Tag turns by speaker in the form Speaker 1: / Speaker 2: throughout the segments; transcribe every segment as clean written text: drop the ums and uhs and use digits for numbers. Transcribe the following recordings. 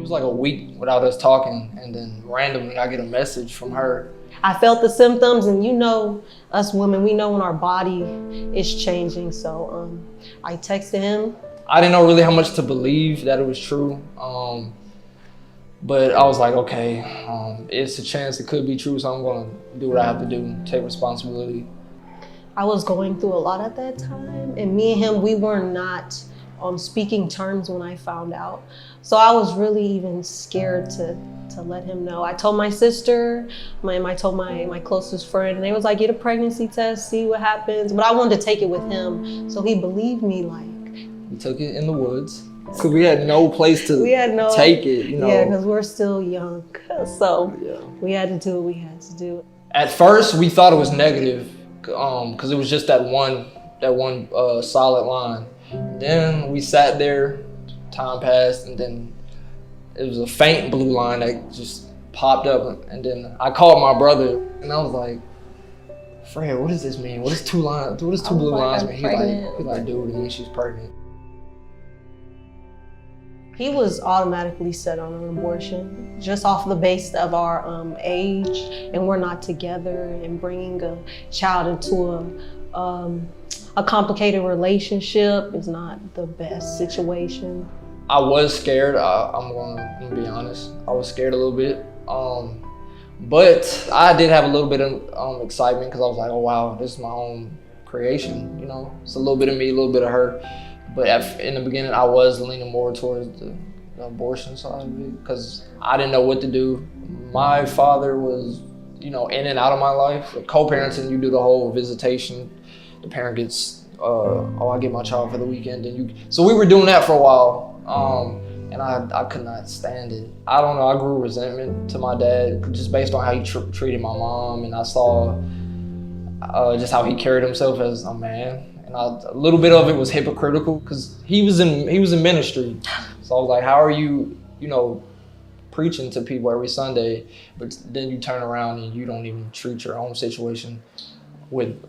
Speaker 1: was like a week without us talking, and then randomly I get a message from her.
Speaker 2: I felt the symptoms, and you know, us women, we know when our body is changing. So I texted him.
Speaker 1: I didn't know really how much to believe that it was true. But I was like, okay, it's a chance it could be true, so I'm gonna do what I have to do, take responsibility.
Speaker 2: I was going through a lot at that time, and me and him, we were not on speaking terms when I found out. So I was really even scared to let him know. I told my sister, I told my closest friend, and they was like, get a pregnancy test, see what happens. But I wanted to take it with him, so he believed me. Like,
Speaker 1: we took it in the woods, because we had no place to take it, you know.
Speaker 2: Yeah, because we're still young, so we had to do what we had to do.
Speaker 1: At first, we thought it was negative, because it was just that one solid line. Then we sat there, time passed, and then it was a faint blue line that just popped up. And then I called my brother, and I was like, Fred, what does this mean? What does two blue lines mean? He's like, dude, it means she's pregnant.
Speaker 2: He was automatically set on an abortion, just off the base of our age, and we're not together, and bringing a child into a complicated relationship is not the best situation.
Speaker 1: I was scared. I'm gonna be honest. I was scared a little bit, but I did have a little bit of excitement, because I was like, oh wow, this is my own creation. You know, it's a little bit of me, a little bit of her. But in the beginning, I was leaning more towards the abortion side of it, because I didn't know what to do. My father was, you know, in and out of my life. With co-parenting, you do the whole visitation. The parent gets, I get my child for the weekend, so we were doing that for a while, and I could not stand it. I don't know, I grew resentment to my dad just based on how he treated my mom, and I saw just how he carried himself as a man. And a little bit of it was hypocritical, because he was in ministry. So I was like, how are you, you know, preaching to people every Sunday, but then you turn around and you don't even treat your own situation with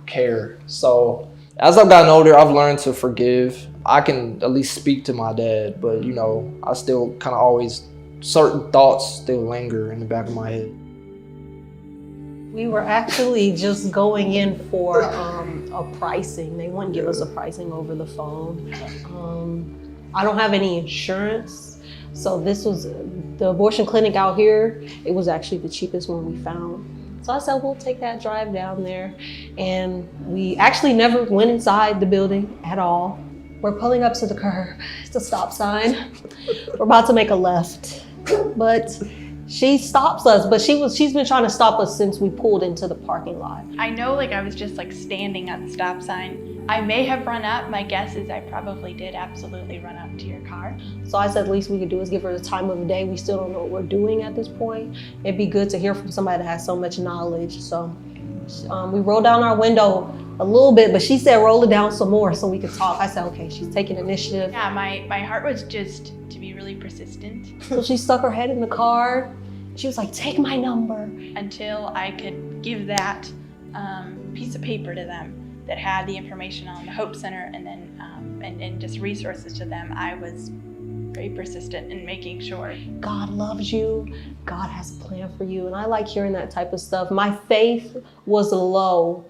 Speaker 1: care. So as I've gotten older, I've learned to forgive. I can at least speak to my dad, but you know, I still kind of always, certain thoughts still linger in the back of my head.
Speaker 2: We were actually just going in for a pricing. They wouldn't give us a pricing over the phone. I don't have any insurance, so this was the abortion clinic out here. It was actually the cheapest one we found. So I said, we'll take that drive down there. And we actually never went inside the building at all. We're pulling up to the curb. It's a stop sign. We're about to make a left, but she stops us, but she's been trying to stop us since we pulled into the parking lot.
Speaker 3: I know, like, I was just like standing at the stop sign. I may have run up. My guess is I probably did absolutely run up to your car.
Speaker 2: So I said, the least we could do is give her the time of the day. We still don't know what we're doing at this point. It'd be good to hear from somebody that has so much knowledge. So we rolled down our window a little bit, but she said roll it down some more so we could talk. I said, okay, she's taking initiative.
Speaker 3: Yeah, my heart was just to be really persistent.
Speaker 2: So she stuck her head in the car. She was like, take my number.
Speaker 3: Until I could give that piece of paper to them that had the information on the Hope Center, and then and just resources to them, I was very persistent in making sure.
Speaker 2: God loves you. God has a plan for you. And I like hearing that type of stuff. My faith was low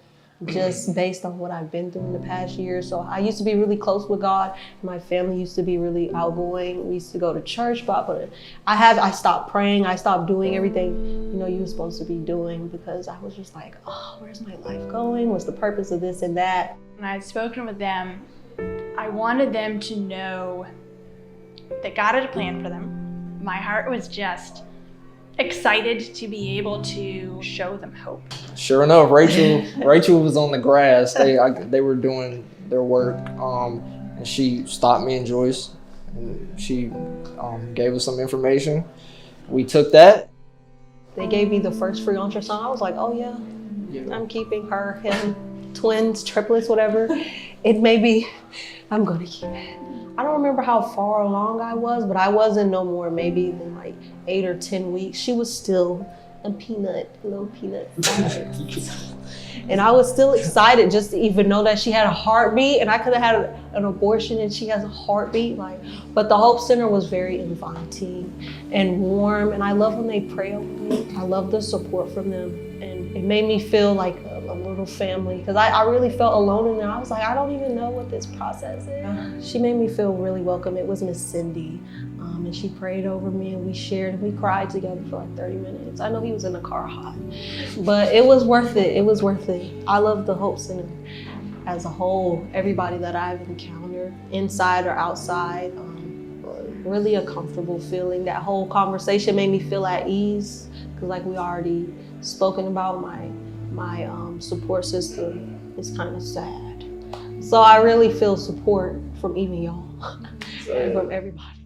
Speaker 2: just based on what I've been through in the past year. So I used to be really close with God. My family used to be really outgoing. We used to go to church, but I stopped praying. I stopped doing everything, you know, you were supposed to be doing, because I was just like, oh, where's my life going? What's the purpose of this and that?
Speaker 3: When I had spoken with them, I wanted them to know that God had a plan for them. My heart was just excited to be able to show them hope.
Speaker 1: Sure enough, Rachel was on the grass. They were doing their work, and she stopped me and Joyce, and she gave us some information. We took that.
Speaker 2: They gave me the first free ultrasound. I was like, oh yeah, I'm keeping her, him, twins, triplets, whatever. It may be, I'm gonna keep it. I don't remember how far along I was, but I wasn't no more maybe than like 8 or 10 weeks. She was still a little peanut. And I was still excited just to even know that she had a heartbeat, and I could have had an abortion and she has a heartbeat. But the Hope Center was very inviting and warm, and I love when they pray over me. I love the support from them, and it made me feel like a little family, because I really felt alone in there. I was like, I don't even know what this process is. She made me feel really welcome. It was Miss Cindy, and she prayed over me, and we shared, and we cried together for like 30 minutes. I know he was in the car hot, but it was worth it. It was worth it. I love the Hope Center as a whole. Everybody that I've encountered, inside or outside, really a comfortable feeling. That whole conversation made me feel at ease, because like we already spoken about, my support system is kind of sad. So I really feel support from even y'all, and from everybody.